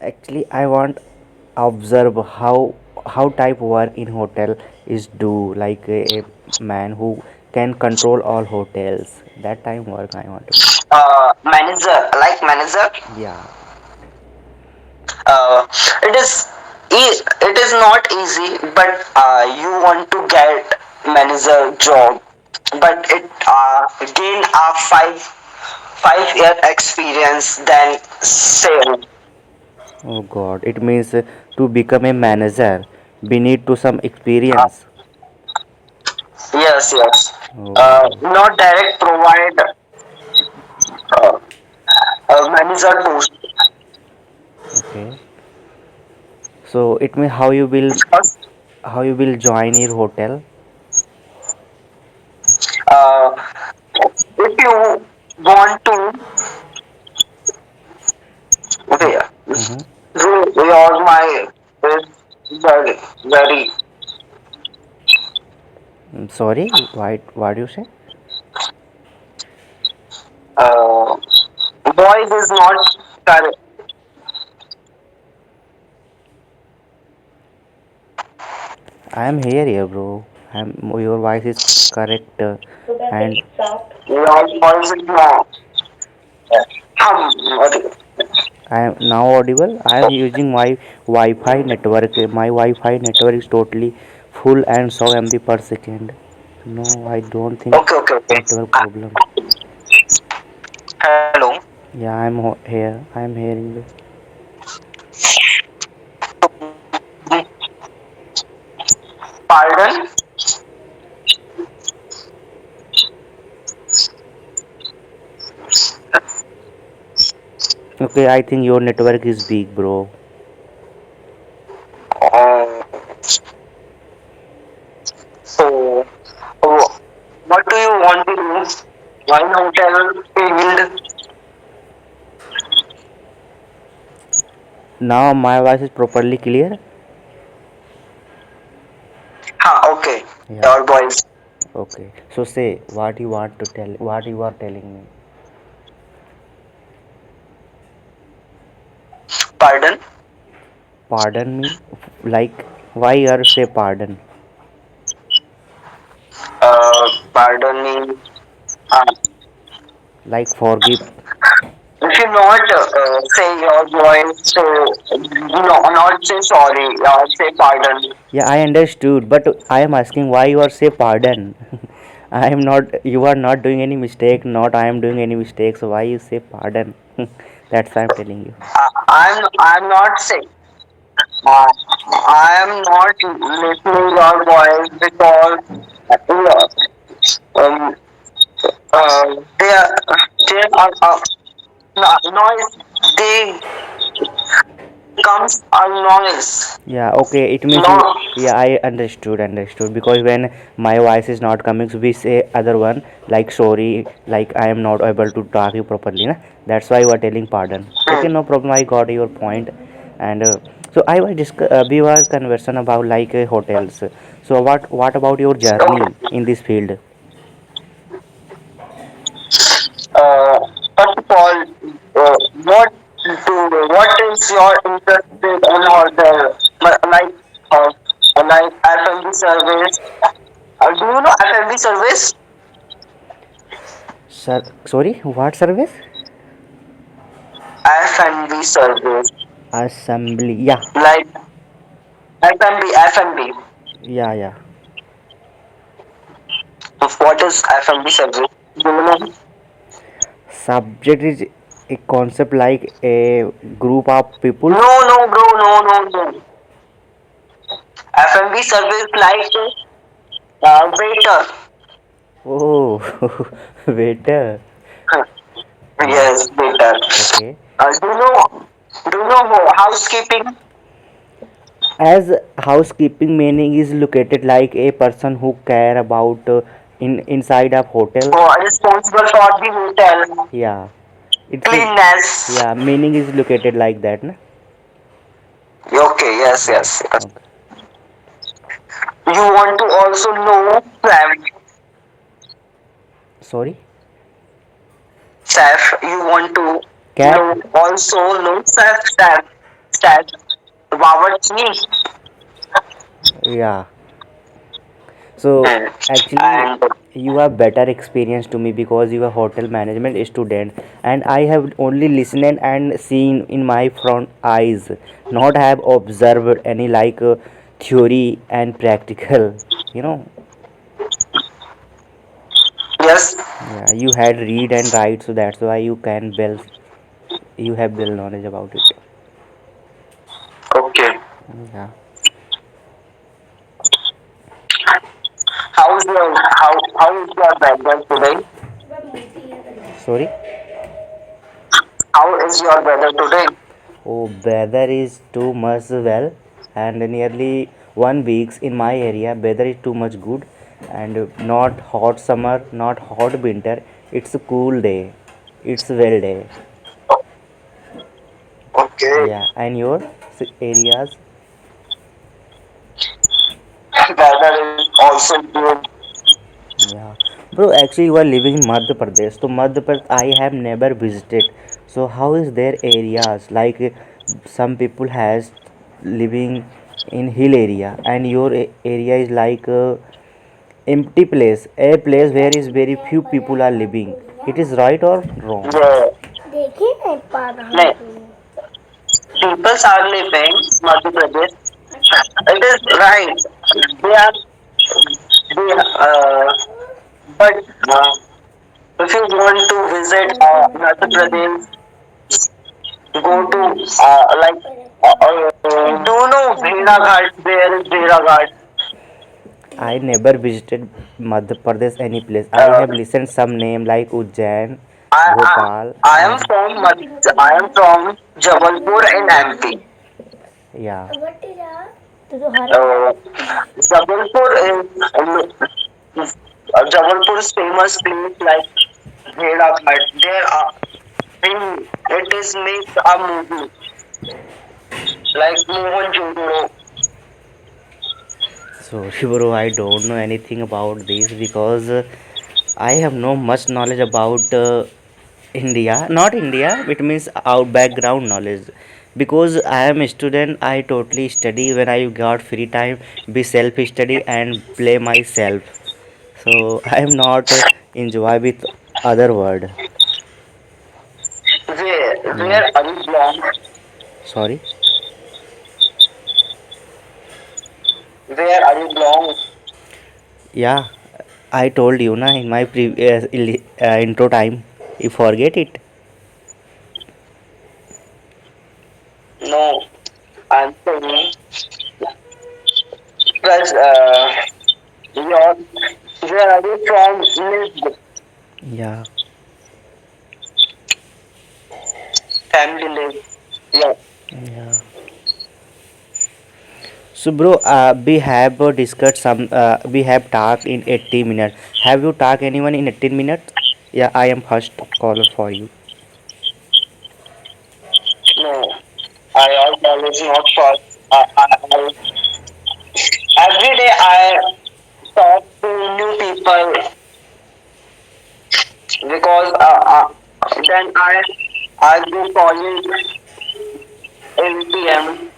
Actually, I want observe how type work in hotel is do, like a man who can control all hotels. That time work I want to do. Manager, like manager. Yeah, uh, it is it is not easy, but you want to get manager job, but it gain a 5 year experience then sale. oh god, it means to become a manager we need to some uh, experience. yes. Oh, Not direct provide uh, manager post. okay. So it means how you will join your hotel. uh, if you want to, okay, Mm-hmm. yours my is very Sorry, what do you say? uh, voice is not correct. I am here, bro. I'm your voice is correct, and Your voice is not. Okay. I am now audible. I am using my Wi-Fi network. My Wi-Fi network is totally full and so MB per second. No, I don't think Okay. network problem. Hello. Yeah, here. I am hearing you. Pardon? Okay, I think your network is big, bro. Uh, so, what do you want to do? One hotel field. Now my voice is properly clear. Okay. Yeah. Your voice. Okay. So say what you want to tell. What you are telling me. Pardon? Pardon me. Like why you are say pardon? Pardon me. Uh, Like forgive. if you not say your voice, so no, not say sorry, say pardon. Yeah, I understood, but I am asking why you are say pardon. I am not. You are not doing any mistake. Not I am doing any mistake. So why you say pardon? That's why I'm telling you. I'm not saying. Uh, I am not listening your voice because um, they are noise. They comes a noise. Yeah. Okay. It means No. yeah. I understood because when my voice is not coming, so we say other one like sorry, like I am not able to talk you properly. Na? That's why you are telling pardon. Okay, Hmm. no problem. I got your point, and so I was we were conversation about like hotels. So what about your journey So, in this field? uh, first of all, what is your interest in hotel? Uh, like F&B service. Do you know F&B service? Sir, sorry, what service? F&B service. Assembly. Yeah, Like F&B. yeah. What is F&B service? Do you know? Subject is a concept like a group of peoples. No, bro, no. F&B service like waiter. Oh, waiter. Yeah. Yes, waiter. Okay. Do you know housekeeping? As housekeeping meaning is located like a person who care about in inside of hotel. Responsible for the hotel Yeah. It's a cleanness. yeah meaning is located like that, na? Okay, Yeah. yes. Okay. You want to also know Sorry. Saf. You want to Cap. know also know Saf. that's me. Yeah. So actually, And you have better experience to me because you are hotel management student, and I have only listened and seen in my front eyes, not have observed any like theory and practical. You know, yes, yeah, you had read and write, so that's why you can build. You have build knowledge about it. okay. Yeah. How is your weather today? Sorry. How is your weather today? Oh, weather is too much well, and nearly 1 weeks in my area, weather is too much good, and not hot summer, not hot winter. It's a cool day. It's well day. Okay, Yeah, and your areas? weather is also good. Yeah, bro. Actually, you are living in Madhya Pradesh. So Madhya Pradesh, I have never visited. So how is their areas? Like some people has living in hill area, and your area is like empty place, a place where is very few people are living. It is right or wrong? Yeah, no, people are living Madhya Pradesh. It is right. They are they but uh, if you want to visit Madhya Pradesh, go to do you know Bheda Ghat? There is Bheda Ghat. I never visited Madhya Pradesh any place. I Uh, have listened some name like Ujjain, I, I Bhopal, I am and from I am from Jabalpur in MP. yeah. Uh, Jabalpur Jabalpur's famous place like Bheda Ghat. There are it is make a movie like Mohan Jodoro. So, bro, I don't know anything about this because I have no much knowledge about India. Not India, it means our background knowledge. Because I am a student, I totally study when I got free time, be self study and play myself. So I am not enjoy with other word. Where Yeah. are you belong? Sorry. Where are you belong? Yeah, I told you na in my previous intro time. You forget it. No, I'm saying because your where are you from? Live Yeah. family live. Yeah. Yeah. So, bro, we have discussed some. We have talked in 80 minutes. Have you talked anyone in 18 minutes? Yeah, I am first caller for you. No, I always not first. Every day I talk to new people because then I go college 8 p.m.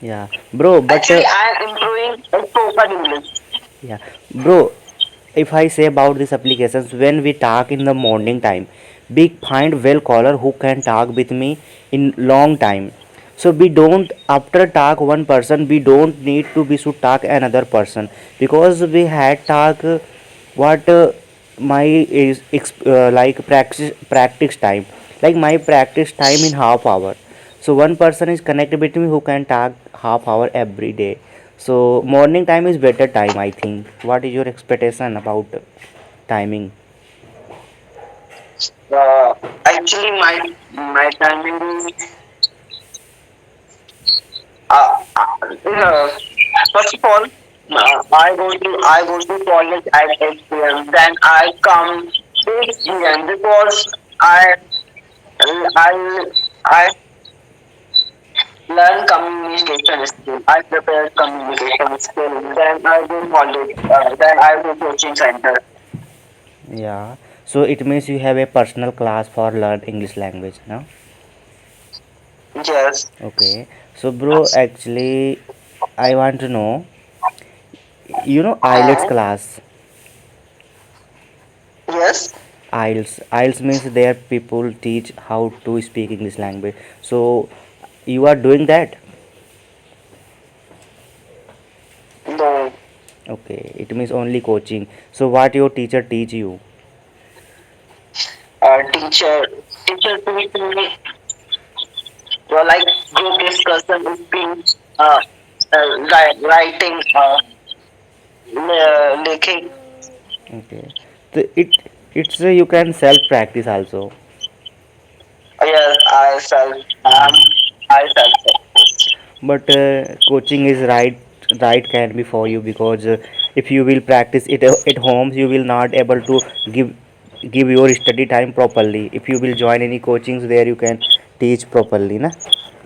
Yeah, bro. But Actually, I am improving spoken English. yeah, bro. If I say about these applications, when we talk in the morning time, we find well caller who can talk with me in long time. So we don't after talk one person, we don't need to be should talk another person because we had talk what my is like practice time, like my practice time in half hour. So one person is connected with me who can talk half hour every day. So morning time is better time, I think. What is your expectation about timing? Uh, Actually, my timing is first of all, I go to college at 8 p.m. Then I come 6 p.m. because I I learn communication skill. I prepare communication skill. Then I go college. Then I go coaching center. Yeah. So it means you have a personal class for learn English language, no? Yes. Okay. So, bro, actually, I want to know, IELTS Uh, class. yes. IELTS means there people teach how to speak English language. So, you are doing that? The Okay, it means only coaching. So, what your teacher teach you? teacher teacher teach me like group discussion, speech, writing, making. Okay, so it's you can self practice also. Yes, I self. But coaching is right can be for you because if you will practice it at home, you will not able to give give your study time properly. If you will join any coachings where you can teach properly, na.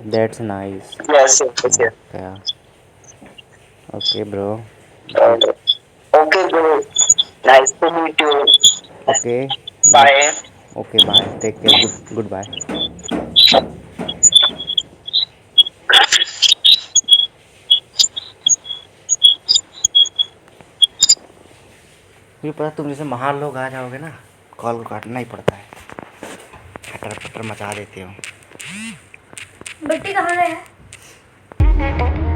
That's nice. Yes, yes, yes. Okay, okay, bro. Uh, Good. okay, bro. Nice to meet you. Okay, nice. Bye. Okay, bye. Take care. Goodbye. ये पता तुम जैसे महान लोग आ जाओगे ना, call को काटना ही पड़ता है, खटर पटर मचा देते हो। बट्टी कहाँ गया?